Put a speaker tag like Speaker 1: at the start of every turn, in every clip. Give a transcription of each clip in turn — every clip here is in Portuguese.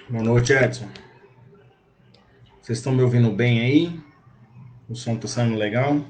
Speaker 1: Boa noite, Edson. Vocês estão me ouvindo bem aí? O som tá saindo legal?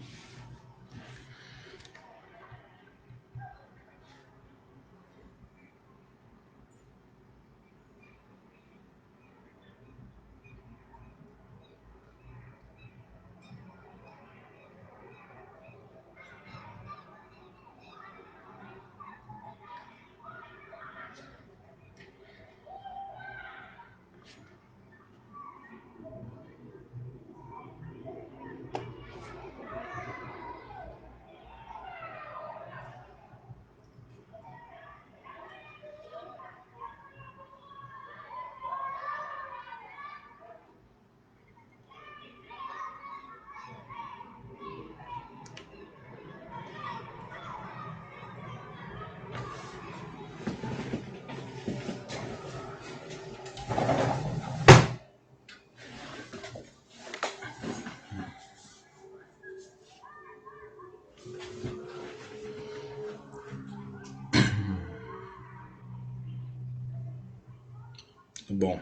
Speaker 1: Bom.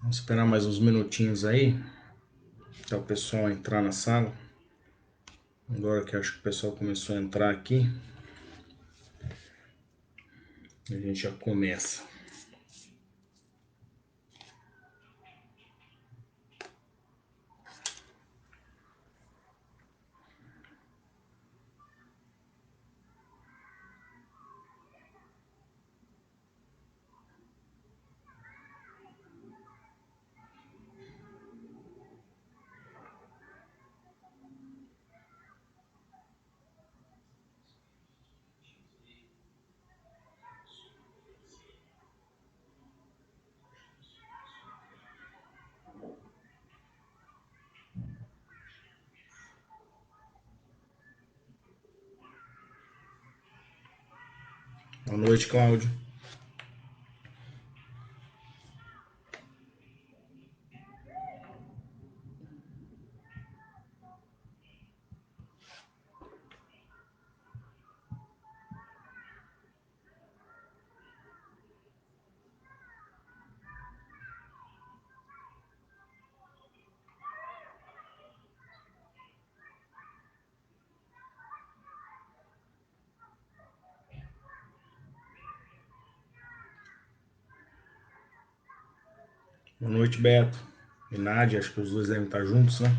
Speaker 1: Vamos esperar mais uns minutinhos aí, até o pessoal entrar na sala. Agora que acho que o pessoal começou a entrar aqui, a gente já começa. Boa noite, Cláudio. Boa noite, Beto. E Nádia, acho que os dois devem estar juntos, né?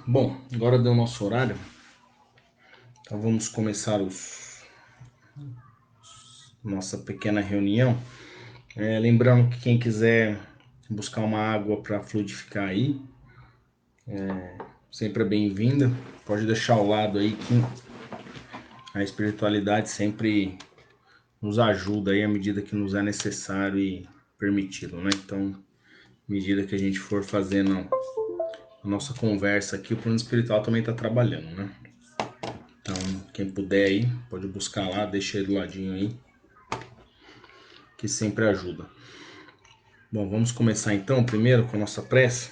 Speaker 1: Bom, agora deu o nosso horário, então vamos começar nossa pequena reunião. Lembrando que quem quiser buscar uma água para fluidificar aí, sempre é bem-vinda. Pode deixar ao lado aí que a espiritualidade sempre nos ajuda aí à medida que nos é necessário e permitido, né? Então, à medida que a gente for fazendo a nossa conversa aqui, o plano espiritual também está trabalhando, né? Então, quem puder aí, pode buscar lá, deixa aí do ladinho aí, que sempre ajuda. Bom, vamos começar então primeiro com a nossa prece.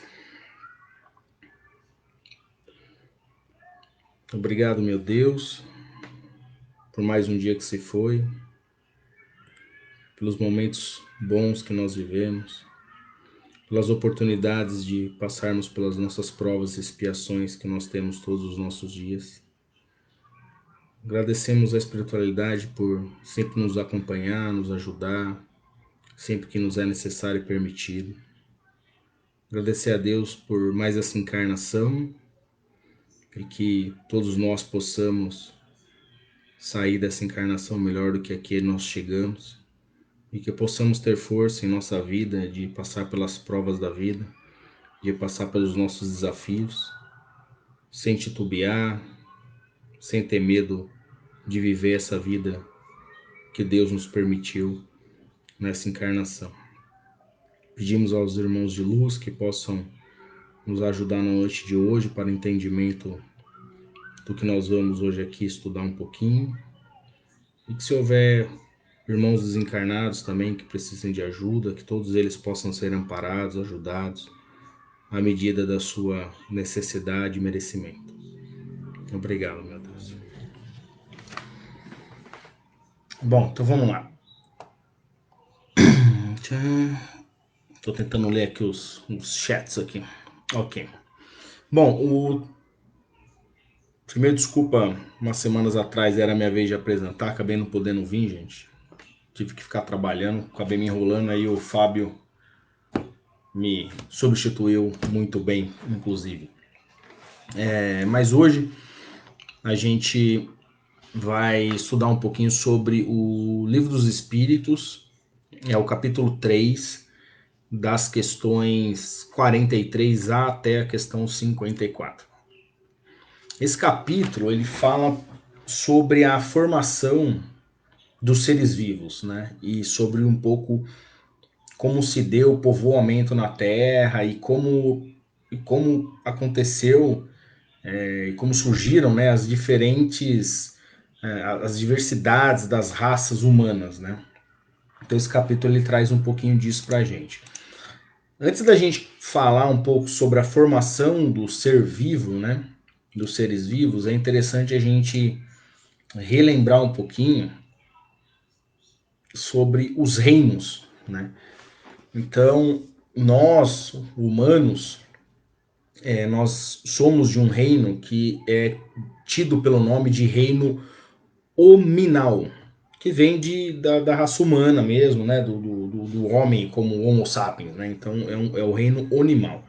Speaker 1: Obrigado, meu Deus, por mais um dia que se foi, pelos momentos bons que nós vivemos, pelas oportunidades de passarmos pelas nossas provas e expiações que nós temos todos os nossos dias. Agradecemos a espiritualidade por sempre nos acompanhar, nos ajudar, sempre que nos é necessário e permitido. Agradecer a Deus por mais essa encarnação e que todos nós possamos sair dessa encarnação melhor do que aqui nós chegamos e que possamos ter força em nossa vida de passar pelas provas da vida, de passar pelos nossos desafios, sem titubear, sem ter medo de viver essa vida que Deus nos permitiu nessa encarnação. Pedimos aos irmãos de luz que possam nos ajudar na noite de hoje para o entendimento do que nós vamos hoje aqui estudar um pouquinho. E que se houver irmãos desencarnados também que precisem de ajuda, que todos eles possam ser amparados, ajudados, à medida da sua necessidade e merecimento. Obrigado, meu Deus. Bom, então vamos lá. Estou tentando ler aqui os chats aqui. Ok. Bom, primeiro, desculpa, umas semanas atrás era a minha vez de apresentar, acabei não podendo vir, gente. Tive que ficar trabalhando, acabei me enrolando, aí o Fábio me substituiu muito bem, inclusive. Mas hoje a gente vai estudar um pouquinho sobre o Livro dos Espíritos, é o capítulo 3, das questões 43 até a questão 54. Esse capítulo ele fala sobre a formação dos seres vivos, né? E sobre um pouco como se deu o povoamento na Terra e como aconteceu e como surgiram, né, as diversidades das raças humanas, né? Então esse capítulo ele traz um pouquinho disso pra gente. Antes da gente falar um pouco sobre a formação do ser vivo, né, dos seres vivos, é interessante a gente relembrar um pouquinho sobre os reinos, né? Então, nós, humanos, nós somos de um reino que é tido pelo nome de reino hominal, que vem da raça humana mesmo, né? Do homem como Homo sapiens, né? Então é o reino animal.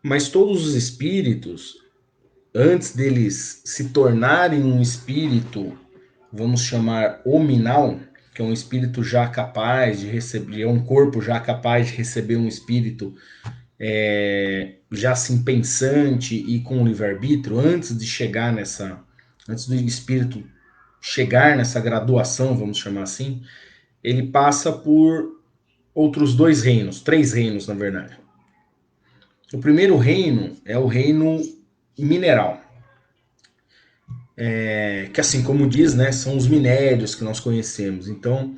Speaker 1: Mas todos os espíritos, antes deles se tornarem um espírito, vamos chamar hominal, que é um espírito já capaz de receber, é um corpo já capaz de receber um espírito já assim pensante e com livre-arbítrio, antes do espírito chegar nessa graduação, vamos chamar assim, ele passa por outros dois reinos, três reinos na verdade. O primeiro reino é o reino mineral, que assim como diz, né, são os minérios que nós conhecemos. Então,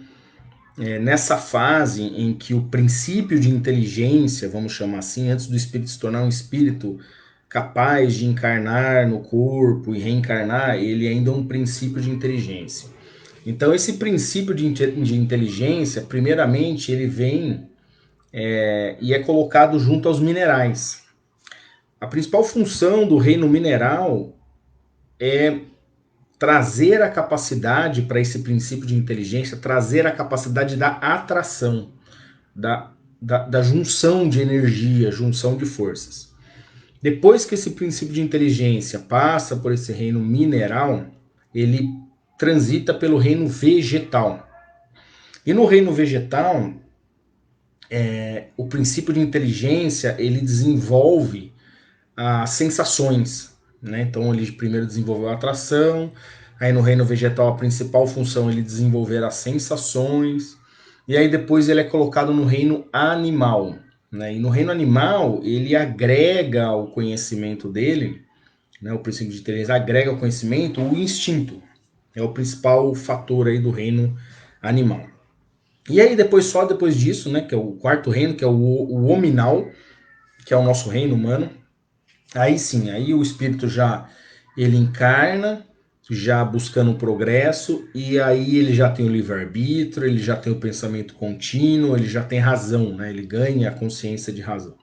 Speaker 1: nessa fase em que o princípio de inteligência, vamos chamar assim, antes do espírito se tornar um espírito capaz de encarnar no corpo e reencarnar, ele ainda é um princípio de inteligência. Então esse princípio de inteligência, primeiramente, ele vem e é colocado junto aos minerais. A principal função do reino mineral é trazer a capacidade para esse princípio de inteligência, trazer a capacidade da atração, da junção de energia, junção de forças. Depois que esse princípio de inteligência passa por esse reino mineral, ele transita pelo reino vegetal. E no reino vegetal, o princípio de inteligência ele desenvolve as sensações, né? Então ele primeiro desenvolveu a atração, aí no reino vegetal a principal função é ele desenvolver as sensações, e aí depois ele é colocado no reino animal, né? E no reino animal ele agrega ao conhecimento dele, né? O princípio de inteligência agrega ao conhecimento o instinto, é o principal fator aí do reino animal. E aí depois, só depois disso, né, que é o quarto reino, que é o hominal, que é o nosso reino humano, aí sim, aí o espírito já ele encarna, já buscando o progresso, e aí ele já tem o livre-arbítrio, ele já tem o pensamento contínuo, ele já tem razão, né? Ele ganha a consciência de razão.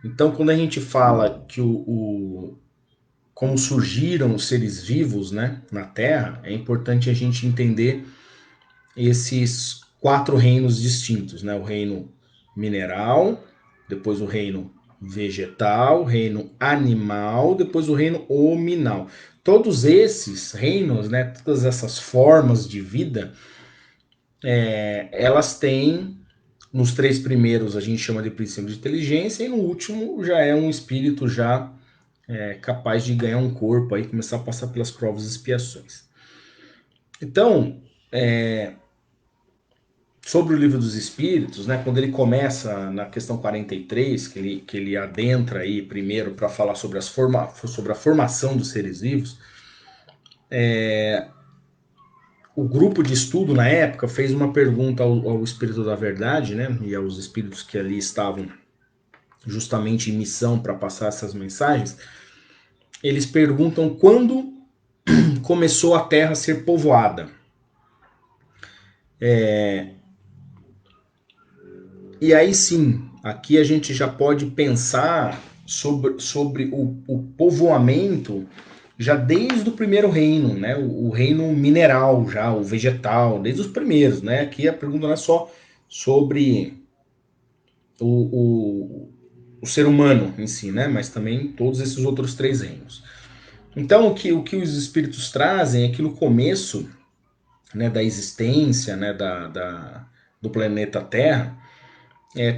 Speaker 1: Então, quando a gente fala que como surgiram os seres vivos, né, na Terra, é importante a gente entender esses quatro reinos distintos, né? O reino mineral, depois o reino vegetal, reino animal, depois o reino hominal. Todos esses reinos, né, todas essas formas de vida, elas têm, nos três primeiros a gente chama de princípio de inteligência, e no último já é um espírito já capaz de ganhar um corpo, aí começar a passar pelas provas e expiações. Então, sobre o livro dos Espíritos, né, quando ele começa na questão 43, que ele adentra aí primeiro para falar sobre a formação dos seres vivos, o grupo de estudo na época fez uma pergunta ao Espírito da Verdade, né, e aos espíritos que ali estavam justamente em missão para passar essas mensagens. Eles perguntam quando começou a Terra a ser povoada. E aí sim, aqui a gente já pode pensar sobre o povoamento já desde o primeiro reino, né? O reino mineral, já o vegetal, desde os primeiros, né? Aqui a pergunta não é só sobre o, o ser humano em si, né? Mas também todos esses outros três reinos. Então o que os espíritos trazem é que no começo, né, da existência, né, do planeta Terra,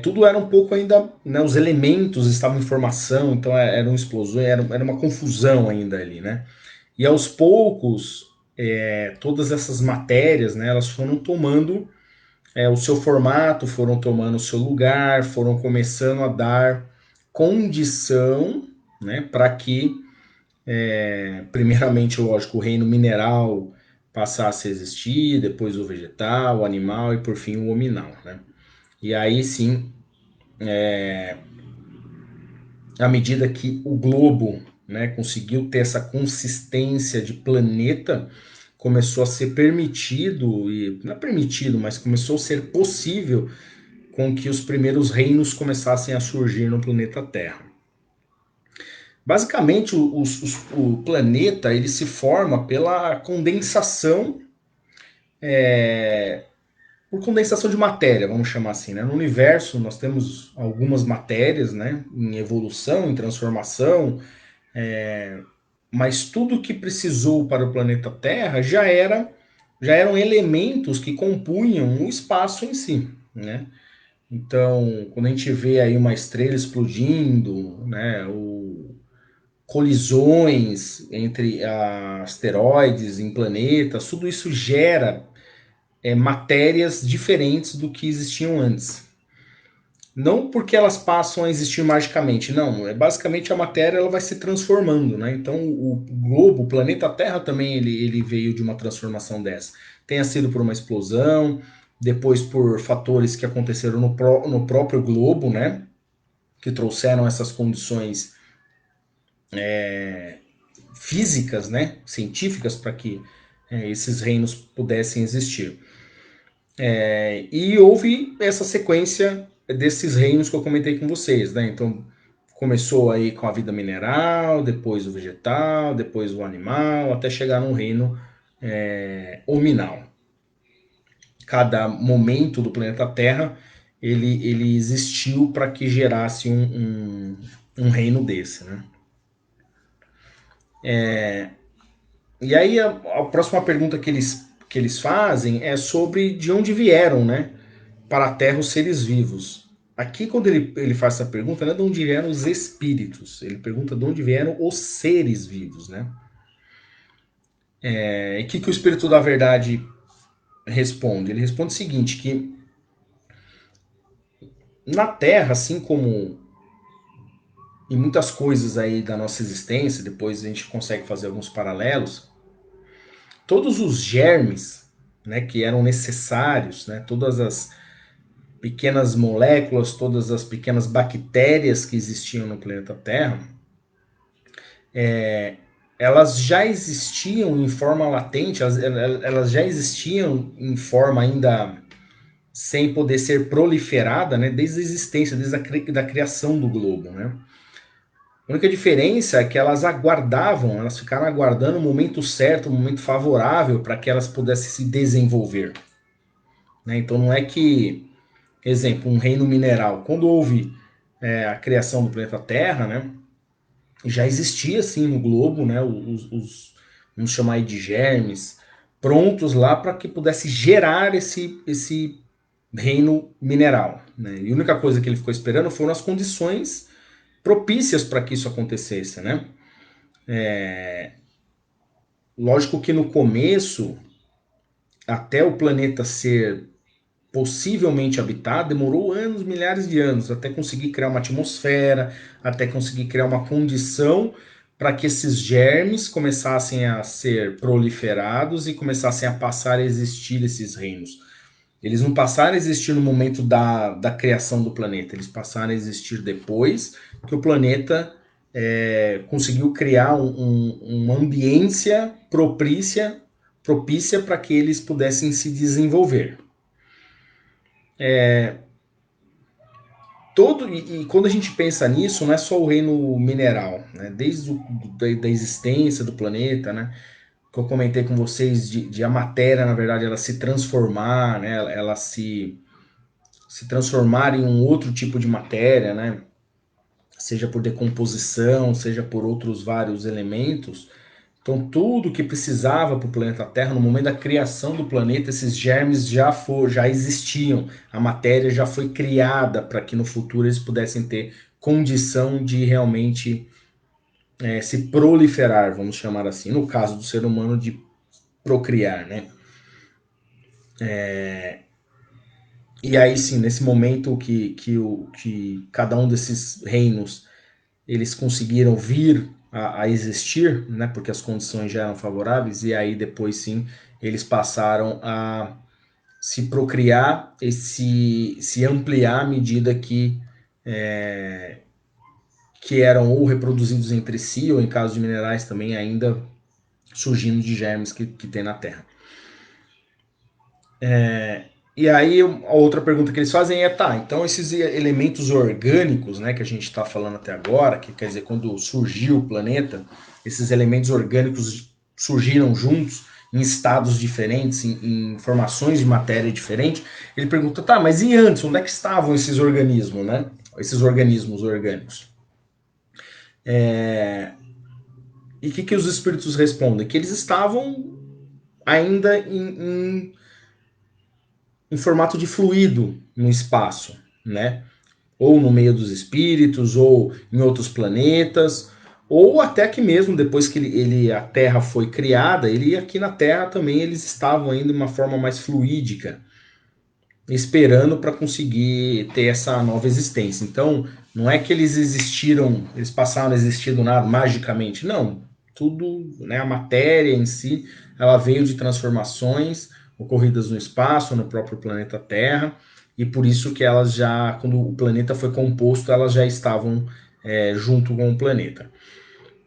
Speaker 1: tudo era um pouco ainda, né, os elementos estavam em formação, então eram explosões, era uma confusão ainda ali, né? E aos poucos, todas essas matérias, né, elas foram tomando o seu formato, foram tomando o seu lugar, foram começando a dar condição, né, para que, primeiramente, lógico, o reino mineral passasse a existir, depois o vegetal, o animal e por fim o hominal, né? E aí sim, à medida que o globo, né, conseguiu ter essa consistência de planeta, começou a ser permitido, e não é permitido, mas começou a ser possível com que os primeiros reinos começassem a surgir no planeta Terra. Basicamente, o planeta ele se forma pela condensação, por condensação de matéria, vamos chamar assim, né? No universo nós temos algumas matérias, né, em evolução, em transformação, mas tudo que precisou para o planeta Terra já eram elementos que compunham o espaço em si, né? Então, quando a gente vê aí uma estrela explodindo, né, colisões entre asteroides em planetas, tudo isso gera matérias diferentes do que existiam antes. Não porque elas passam a existir magicamente, não. É basicamente a matéria ela vai se transformando, né? Então o globo, o planeta Terra também ele veio de uma transformação dessa. Tenha sido por uma explosão, depois por fatores que aconteceram no próprio globo, né? Que trouxeram essas condições físicas, né? Científicas para que esses reinos pudessem existir. E houve essa sequência desses reinos que eu comentei com vocês, né? Então começou aí com a vida mineral, depois o vegetal, depois o animal, até chegar num reino hominal. Cada momento do planeta Terra ele existiu para que gerasse um reino desse, né? E aí a próxima pergunta que eles fazem é sobre de onde vieram, né? Para a Terra os seres vivos. Aqui, quando ele faz essa pergunta, não é de onde vieram os espíritos, ele pergunta de onde vieram os seres vivos, né? E o que o Espírito da Verdade responde? Ele responde o seguinte, que na Terra, assim como em muitas coisas aí da nossa existência, depois a gente consegue fazer alguns paralelos, todos os germes, né, que eram necessários, né, todas as pequenas moléculas, todas as pequenas bactérias que existiam no planeta Terra, elas já existiam em forma latente, elas já existiam em forma ainda sem poder ser proliferada, né, desde a existência, desde da criação do globo, né? A única diferença é que elas aguardavam, elas ficaram aguardando o momento certo, o momento favorável para que elas pudessem se desenvolver, né? Então não é que, exemplo, um reino mineral, quando houve a criação do planeta Terra, né, já existia assim no globo, né, vamos chamar aí de germes, prontos lá para que pudesse gerar esse reino mineral, né? E a única coisa que ele ficou esperando foram as condições propícias para que isso acontecesse, né? Lógico que no começo, até o planeta ser possivelmente habitado, demorou anos, milhares de anos, até conseguir criar uma atmosfera, até conseguir criar uma condição para que esses germes começassem a ser proliferados e começassem a passar a existir esses reinos. Eles não passaram a existir no momento da criação do planeta, eles passaram a existir depois que o planeta conseguiu criar uma ambiência propícia para que eles pudessem se desenvolver. E quando a gente pensa nisso, não é só o reino mineral, né? Desde da existência do planeta, né? Que eu comentei com vocês de a matéria, na verdade, ela se transformar, né? Ela se transformar em um outro tipo de matéria, né? Seja por decomposição, seja por outros vários elementos. Então, tudo que precisava para o planeta Terra, no momento da criação do planeta, esses germes já existiam. A matéria já foi criada para que no futuro eles pudessem ter condição de realmente se proliferar, vamos chamar assim. No caso do ser humano, de procriar, né? E aí sim, nesse momento que cada um desses reinos eles conseguiram vir a existir, né, porque as condições já eram favoráveis, e aí depois sim eles passaram a se procriar e se ampliar à medida que eram ou reproduzidos entre si, ou em caso de minerais também ainda surgindo de germes que tem na Terra. E aí a outra pergunta que eles fazem é, tá, então esses elementos orgânicos, né, que a gente está falando até agora, que quer dizer, quando surgiu o planeta, esses elementos orgânicos surgiram juntos, em estados diferentes, em formações de matéria diferentes. Ele pergunta, tá, mas e antes, onde é que estavam esses organismos, né? Esses organismos orgânicos. E o que os espíritos respondem? Que eles estavam ainda em formato de fluido no espaço, né? Ou no meio dos espíritos, ou em outros planetas, ou até que mesmo depois que a Terra foi criada, ele aqui na Terra também eles estavam ainda de uma forma mais fluídica, esperando para conseguir ter essa nova existência. Então, não é que eles existiram, eles passaram a existir do nada magicamente, não. Tudo, né, a matéria em si, ela veio de transformações ocorridas no espaço, no próprio planeta Terra, e por isso que elas já, quando o planeta foi composto, elas já estavam junto com o planeta.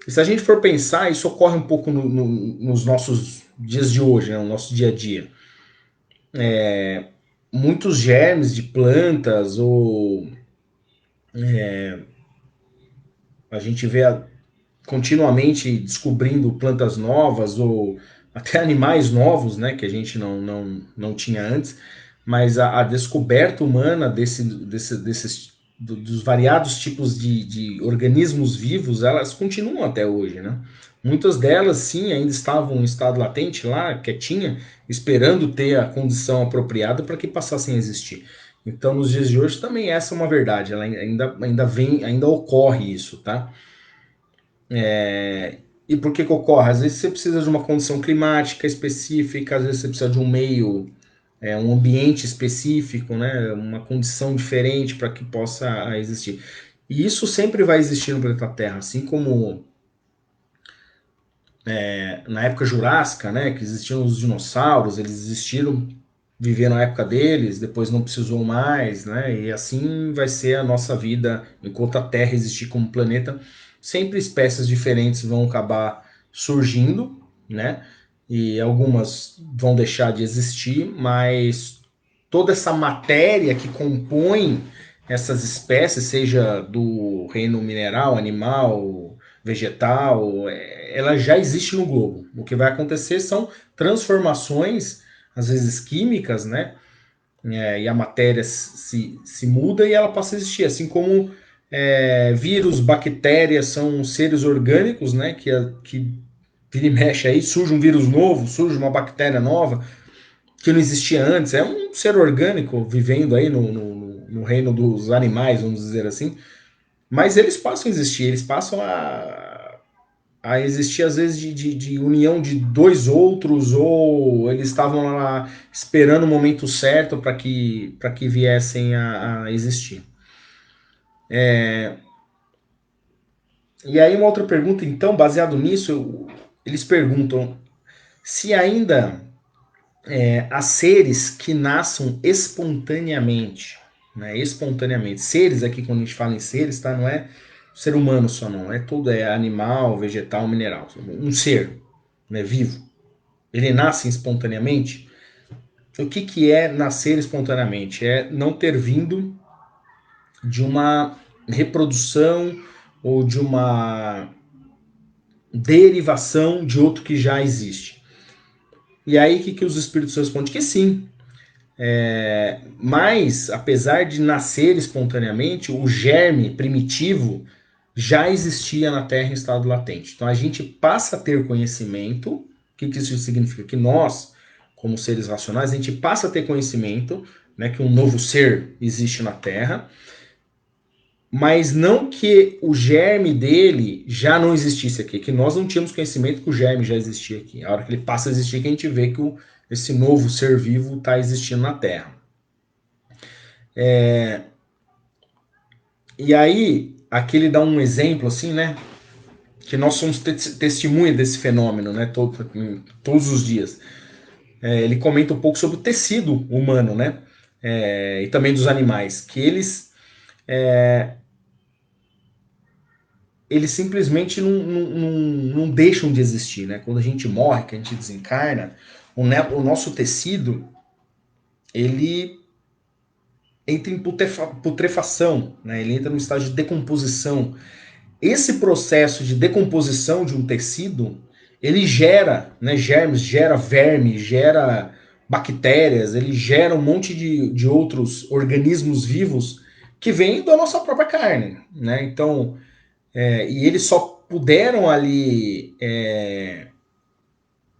Speaker 1: E se a gente for pensar, isso ocorre um pouco nos nossos dias de hoje, né, no nosso dia a dia. Muitos germes de plantas, ou a gente vê continuamente descobrindo plantas novas, ou até animais novos, né, que a gente não tinha antes, mas a descoberta humana desses dos variados tipos de organismos vivos, elas continuam até hoje, né? Muitas delas, sim, ainda estavam em estado latente lá, quietinha, esperando ter a condição apropriada para que passassem a existir. Então, nos dias de hoje, também essa é uma verdade, ela ainda ocorre isso, tá? E por que que ocorre? Às vezes você precisa de uma condição climática específica, às vezes você precisa de um meio, um ambiente específico, né? Uma condição diferente para que possa existir. E isso sempre vai existir no planeta Terra, assim como na época jurássica, né? Que existiam os dinossauros, eles existiram, viveram na época deles, depois não precisou mais, né? E assim vai ser a nossa vida enquanto a Terra existir como planeta. Sempre espécies diferentes vão acabar surgindo, né? E algumas vão deixar de existir, mas toda essa matéria que compõe essas espécies, seja do reino mineral, animal, vegetal, ela já existe no globo. O que vai acontecer são transformações, às vezes químicas, né? E a matéria se muda e ela passa a existir. Assim como vírus, bactérias são seres orgânicos, né? Que vira e mexe aí, surge um vírus novo, surge uma bactéria nova que não existia antes. É um ser orgânico vivendo aí no reino dos animais, vamos dizer assim. Mas eles passam a existir, eles passam a existir às vezes de união de dois outros, ou eles estavam lá esperando o momento certo para que viessem a existir. E aí uma outra pergunta, então, baseado nisso, eles perguntam se ainda há seres que nasçam espontaneamente, né? Espontaneamente. Seres aqui, quando a gente fala em seres, tá? Não é ser humano só não, é tudo, é animal, vegetal, mineral. Um ser, né, vivo. Ele nasce espontaneamente. O que, que é nascer espontaneamente? É não ter vindo de uma reprodução ou de uma derivação de outro que já existe. E aí, o que, que os espíritos respondem? Que sim. Mas, apesar de nascer espontaneamente, o germe primitivo já existia na Terra em estado latente. Então, a gente passa a ter conhecimento. O que, que isso significa? Que nós, como seres racionais, a gente passa a ter conhecimento, né, que um novo ser existe na Terra, mas não que o germe dele já não existisse aqui, que nós não tínhamos conhecimento que o germe já existia aqui. A hora que ele passa a existir, que a gente vê que esse novo ser vivo está existindo na Terra. E aí, aqui ele dá um exemplo assim, né? Que nós somos testemunha desse fenômeno, né? Todos os dias. Ele comenta um pouco sobre o tecido humano, né? E também dos animais, que eles simplesmente não deixam de existir, né? Quando a gente morre, que a gente desencarna, o nosso tecido, ele entra em putrefação, né? Ele entra no estágio de decomposição. Esse processo de decomposição de um tecido, ele gera, né, germes, gera verme, gera bactérias, ele gera um monte de outros organismos vivos que vêm da nossa própria carne, né? Então, e eles só puderam ali,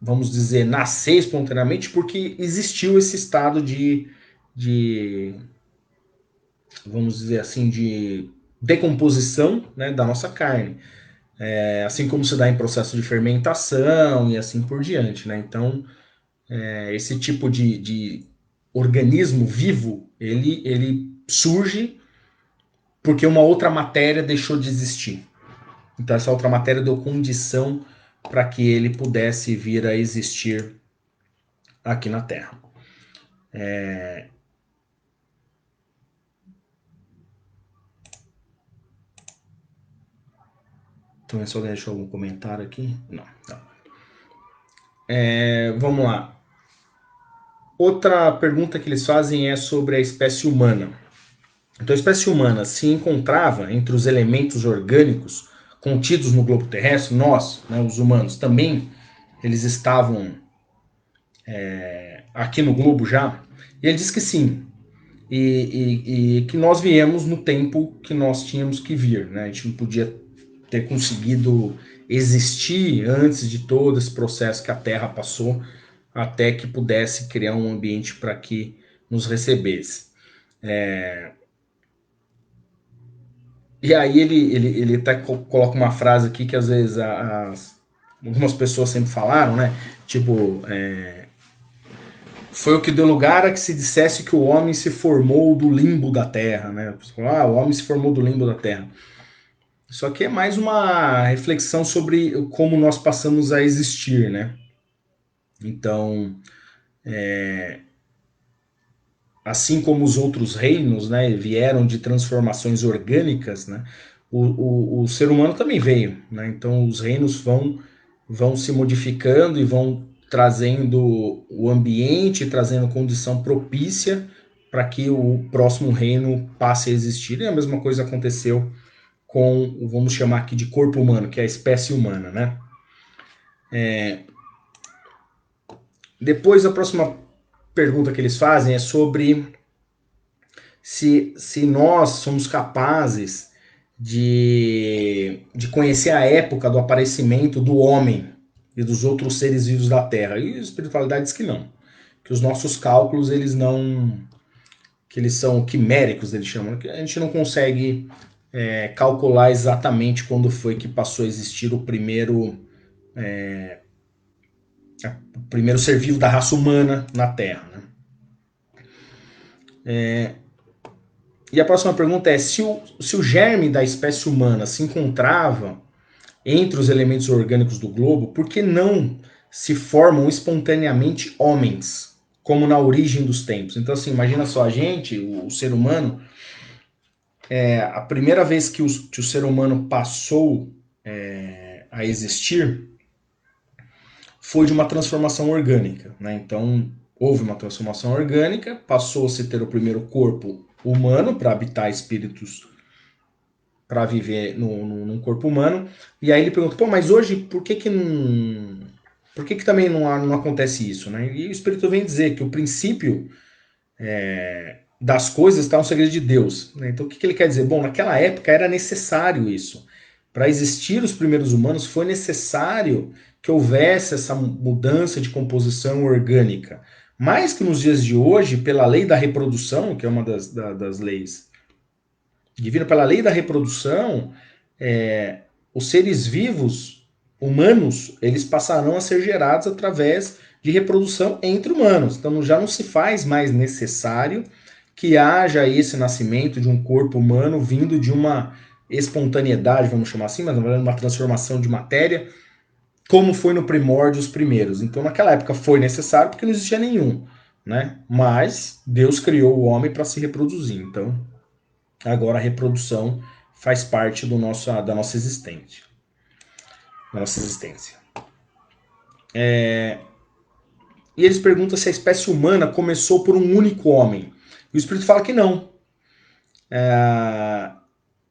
Speaker 1: vamos dizer, nascer espontaneamente porque existiu esse estado de vamos dizer assim, de decomposição, né, da nossa carne. Assim como se dá em processo de fermentação e assim por diante, né? Então, esse tipo de organismo vivo, ele surge porque uma outra matéria deixou de existir. Então, essa outra matéria deu condição para que ele pudesse vir a existir aqui na Terra. Então, se alguém deixou algum comentário aqui? Não. Vamos lá. Outra pergunta que eles fazem é sobre a espécie humana. Então, a espécie humana se encontrava entre os elementos orgânicos contidos no globo terrestre, nós, né, os humanos, também eles estavam aqui no globo já? E ele diz que sim. e que nós viemos no tempo que nós tínhamos que vir, né? A gente não podia ter conseguido existir antes de todo esse processo que a Terra passou, até que pudesse criar um ambiente para que nos recebesse. E aí ele até coloca uma frase aqui que às vezes algumas pessoas sempre falaram, né? Tipo, foi o que deu lugar a que se dissesse que o homem se formou do limbo da terra, né? O homem se formou do limbo da terra. Isso aqui é mais uma reflexão sobre como nós passamos a existir, né? Então, assim como os outros reinos, né, vieram de transformações orgânicas, né? O ser humano também veio, né? Então, os reinos vão se modificando e vão trazendo o ambiente, trazendo condição propícia para que o próximo reino passe a existir. E a mesma coisa aconteceu com, vamos chamar aqui de corpo humano, que é a espécie humana, né? Depois, a próxima pergunta que eles fazem é sobre se nós somos capazes de conhecer a época do aparecimento do homem e dos outros seres vivos da Terra. E a espiritualidade diz que não. Que os nossos cálculos, eles não... que eles são quiméricos, eles chamam. Que a gente não consegue calcular exatamente quando foi que passou a existir o primeiro ser vivo da raça humana na Terra. Né? E a próxima pergunta é: se o germe da espécie humana se encontrava entre os elementos orgânicos do globo, por que não se formam espontaneamente homens, como na origem dos tempos? Então, assim, imagina só, a gente, o ser humano, a primeira vez que o ser humano passou a existir foi de uma transformação orgânica, né? Então, houve uma transformação orgânica, passou-se a ter o primeiro corpo humano para habitar espíritos, para viver num corpo humano. E aí ele pergunta: pô, mas hoje por que não, por que também não acontece isso, né? E o Espírito vem dizer que o princípio das coisas está no segredo de Deus, né? Então o que ele quer dizer? Bom, naquela época era necessário isso. Para existir os primeiros humanos foi necessário que houvesse essa mudança de composição orgânica. Mais que nos dias de hoje, pela lei da reprodução, que é uma das leis divinas, pela lei da reprodução, os seres vivos humanos, eles passarão a ser gerados através de reprodução entre humanos. Então já não se faz mais necessário que haja esse nascimento de um corpo humano vindo de uma espontaneidade, vamos chamar assim, mas na verdade uma transformação de matéria, como foi no primórdio os primeiros. Então naquela época foi necessário porque não existia nenhum, né? Mas Deus criou o homem para se reproduzir. Então agora a reprodução faz parte da nossa existência. Da nossa existência. E eles perguntam se a espécie humana começou por um único homem. E o Espírito fala que não.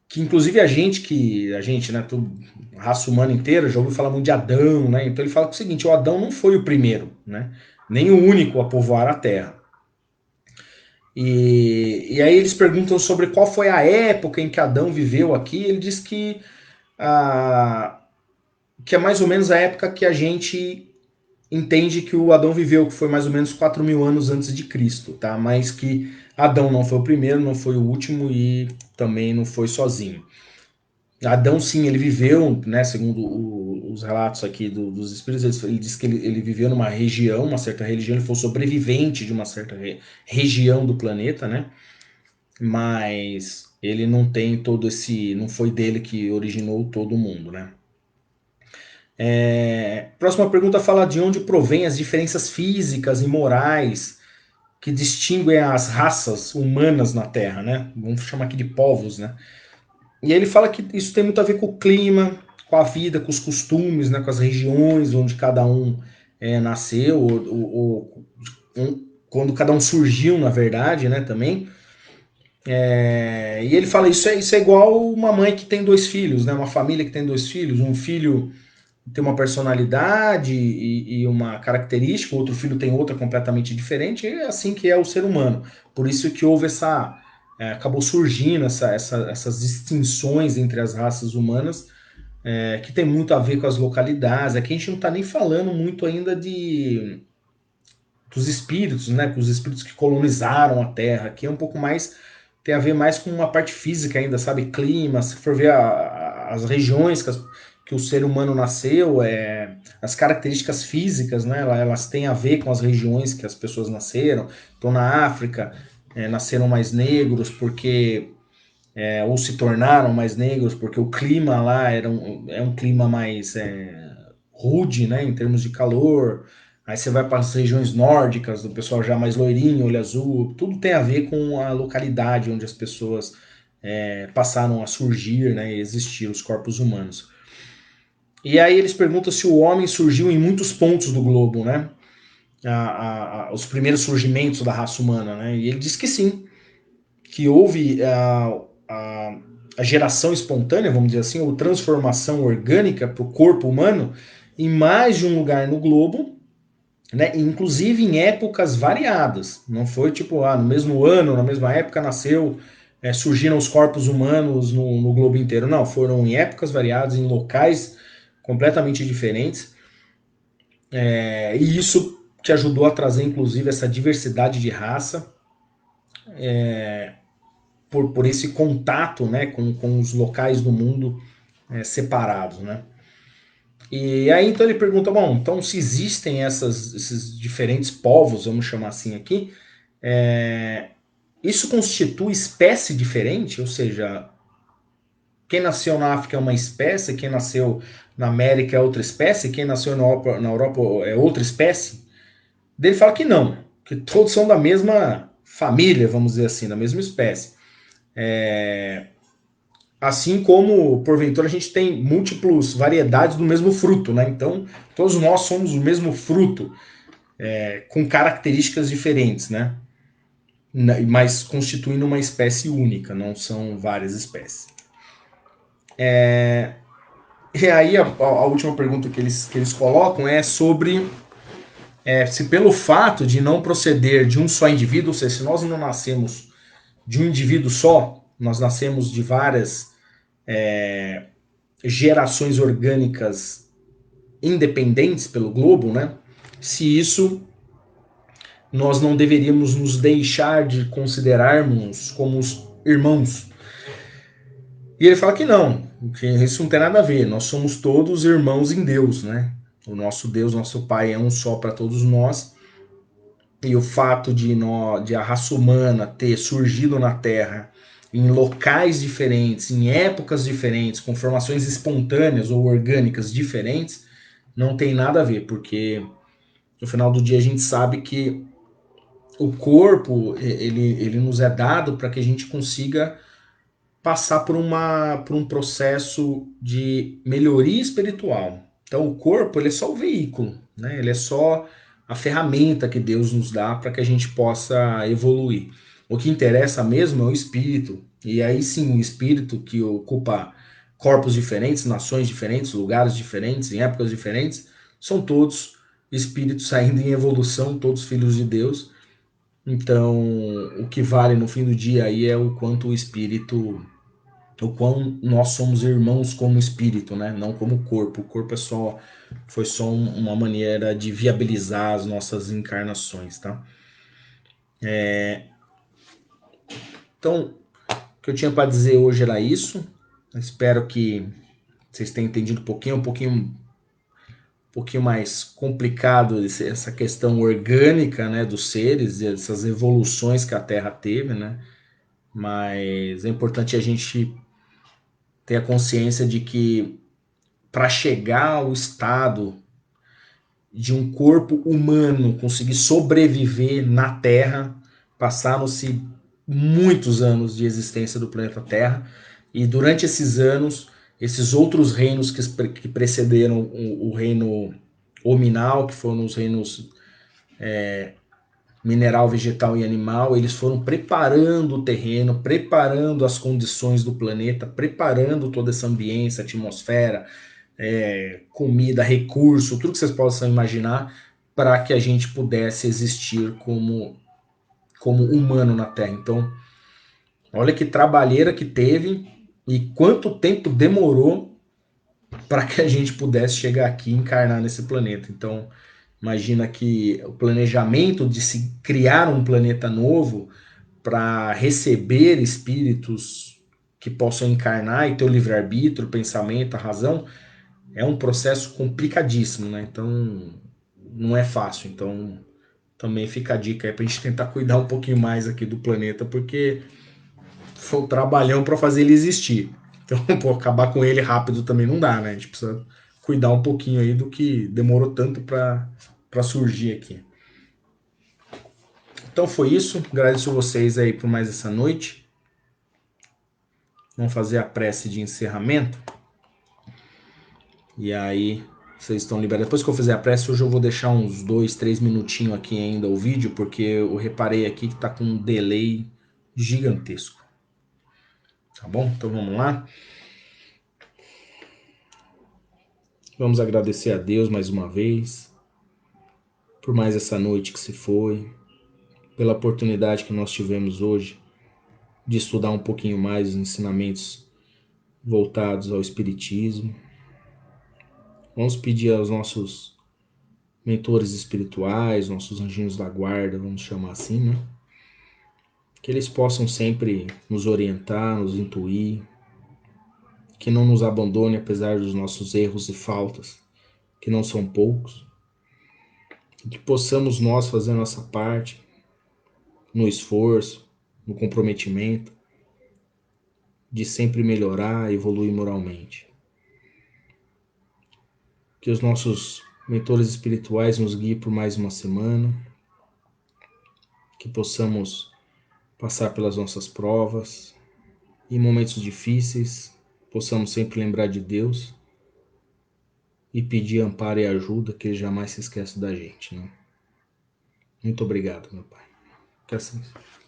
Speaker 1: Que inclusive a gente, né, a raça humana inteira já ouviu falar muito de Adão, né? Então ele fala o seguinte: o Adão não foi o primeiro, né? Nem o único a povoar a Terra. E aí eles perguntam sobre qual foi a época em que Adão viveu aqui. Ele diz que é mais ou menos a época que a gente entende que o Adão viveu, que foi mais ou menos 4.000 anos antes de Cristo, tá? Mas que Adão não foi o primeiro, não foi o último e também não foi sozinho. Adão, sim, ele viveu, né, segundo os relatos aqui dos espíritos, ele diz que ele viveu numa região, uma certa região, ele foi sobrevivente de uma certa região do planeta, né? Mas ele não tem todo esse, não foi dele que originou todo mundo, né? Próxima pergunta fala de onde provém as diferenças físicas e morais que distinguem as raças humanas na Terra, né? Vamos chamar aqui de povos, né? E ele fala que isso tem muito a ver com o clima, com a vida, com os costumes, né? Com as regiões onde cada um nasceu, quando cada um surgiu, na verdade, né? Também. E ele fala isso é igual uma mãe que tem dois filhos, né? Uma família que tem dois filhos, um filho tem uma personalidade e uma característica, o outro filho tem outra completamente diferente, e é assim que é o ser humano. Por isso que houve acabou surgindo essas distinções entre as raças humanas, que tem muito a ver com as localidades. Aqui a gente não está nem falando muito ainda dos espíritos, né? Com os espíritos que colonizaram a Terra. Aqui é um pouco mais, tem a ver mais com uma parte física ainda, sabe? Clima, se for ver as regiões que o ser humano nasceu, as características físicas, né? Elas têm a ver com as regiões que as pessoas nasceram. Então, na África, nasceram mais negros porque ou se tornaram mais negros porque o clima lá é um clima mais rude, né, em termos de calor. Aí você vai para as regiões nórdicas, do pessoal já mais loirinho, olho azul, tudo tem a ver com a localidade onde as pessoas passaram a surgir, né, e existir os corpos humanos. E aí eles perguntam se o homem surgiu em muitos pontos do globo, né? Os primeiros surgimentos da raça humana, né? E ele diz que sim, que houve a geração espontânea, vamos dizer assim, ou transformação orgânica para o corpo humano em mais de um lugar no globo, né? Inclusive em épocas variadas. Não foi tipo, no mesmo ano, na mesma época nasceu, surgiram os corpos humanos no globo inteiro. Não, foram em épocas variadas, em locais completamente diferentes. E isso que ajudou a trazer, inclusive, essa diversidade de raça, por esse contato, né, com os locais do mundo separados, né? E aí então ele pergunta, bom, então se existem esses diferentes povos, vamos chamar assim aqui, isso constitui espécie diferente? Ou seja, quem nasceu na África é uma espécie, quem nasceu na América é outra espécie, quem nasceu na Europa é outra espécie? Ele fala que não, que todos são da mesma família, vamos dizer assim, da mesma espécie. Assim como, porventura, a gente tem múltiplas variedades do mesmo fruto, né? Então, todos nós somos o mesmo fruto, com características diferentes, né? Mas constituindo uma espécie única, não são várias espécies. E aí, a última pergunta que eles colocam é sobre se pelo fato de não proceder de um só indivíduo, ou seja, se nós não nascemos de um indivíduo só, nós nascemos de várias gerações orgânicas independentes pelo globo, né? Se isso nós não deveríamos nos deixar de considerarmos como os irmãos. E ele fala que não, que isso não tem nada a ver. Nós somos todos irmãos em Deus, né? O nosso Deus, nosso Pai é um só para todos nós. E o fato de a raça humana ter surgido na Terra em locais diferentes, em épocas diferentes, com formações espontâneas ou orgânicas diferentes, não tem nada a ver, porque no final do dia a gente sabe que o corpo ele nos é dado para que a gente consiga passar por um processo de melhoria espiritual. Então o corpo ele é só o veículo, né? Ele é só a ferramenta que Deus nos dá para que a gente possa evoluir. O que interessa mesmo é o espírito. E aí sim, o espírito que ocupa corpos diferentes, nações diferentes, lugares diferentes, em épocas diferentes, são todos espíritos ainda em evolução, todos filhos de Deus. Então, o que vale no fim do dia aí é o quanto o espírito, o quão nós somos irmãos como espírito, né? Não como corpo. O corpo foi só uma maneira de viabilizar as nossas encarnações, tá? Então, o que eu tinha para dizer hoje era isso. Eu espero que vocês tenham entendido um pouquinho mais complicado essa questão orgânica, né, dos seres, essas evoluções que a Terra teve, né? Mas é importante a gente ter a consciência de que para chegar ao estado de um corpo humano conseguir sobreviver na Terra, passaram-se muitos anos de existência do planeta Terra, e durante esses anos, esses outros reinos que precederam o reino hominal, que foram os reinos mineral, vegetal e animal, eles foram preparando o terreno, preparando as condições do planeta, preparando toda essa ambiência, atmosfera, comida, recurso, tudo que vocês possam imaginar, para que a gente pudesse existir como humano na Terra. Então, olha que trabalheira que teve e quanto tempo demorou para que a gente pudesse chegar aqui e encarnar nesse planeta. Então, imagina que o planejamento de se criar um planeta novo para receber espíritos que possam encarnar e ter o livre-arbítrio, o pensamento, a razão, é um processo complicadíssimo, né? Então, não é fácil. Então, também fica a dica aí pra gente tentar cuidar um pouquinho mais aqui do planeta, porque foi um trabalhão para fazer ele existir. Então, pô, acabar com ele rápido também não dá, né? A gente precisa cuidar um pouquinho aí do que demorou tanto para surgir aqui. Então foi isso. Agradeço vocês aí por mais essa noite. Vamos fazer a prece de encerramento. E aí, vocês estão liberados. Depois que eu fizer a prece, hoje eu vou deixar uns 2, 3 minutinhos aqui ainda o vídeo, porque eu reparei aqui que tá com um delay gigantesco. Tá bom? Então vamos lá. Vamos agradecer a Deus mais uma vez por mais essa noite que se foi, pela oportunidade que nós tivemos hoje de estudar um pouquinho mais os ensinamentos voltados ao Espiritismo. Vamos pedir aos nossos mentores espirituais, nossos anjinhos da guarda, vamos chamar assim, né? Que eles possam sempre nos orientar, nos intuir, que não nos abandone apesar dos nossos erros e faltas, que não são poucos, e que possamos nós fazer a nossa parte no esforço, no comprometimento, de sempre melhorar e evoluir moralmente. Que os nossos mentores espirituais nos guiem por mais uma semana, que possamos passar pelas nossas provas e em momentos difíceis possamos sempre lembrar de Deus e pedir amparo e ajuda, que Ele jamais se esquece da gente, né? Muito obrigado, meu Pai. Que assim seja.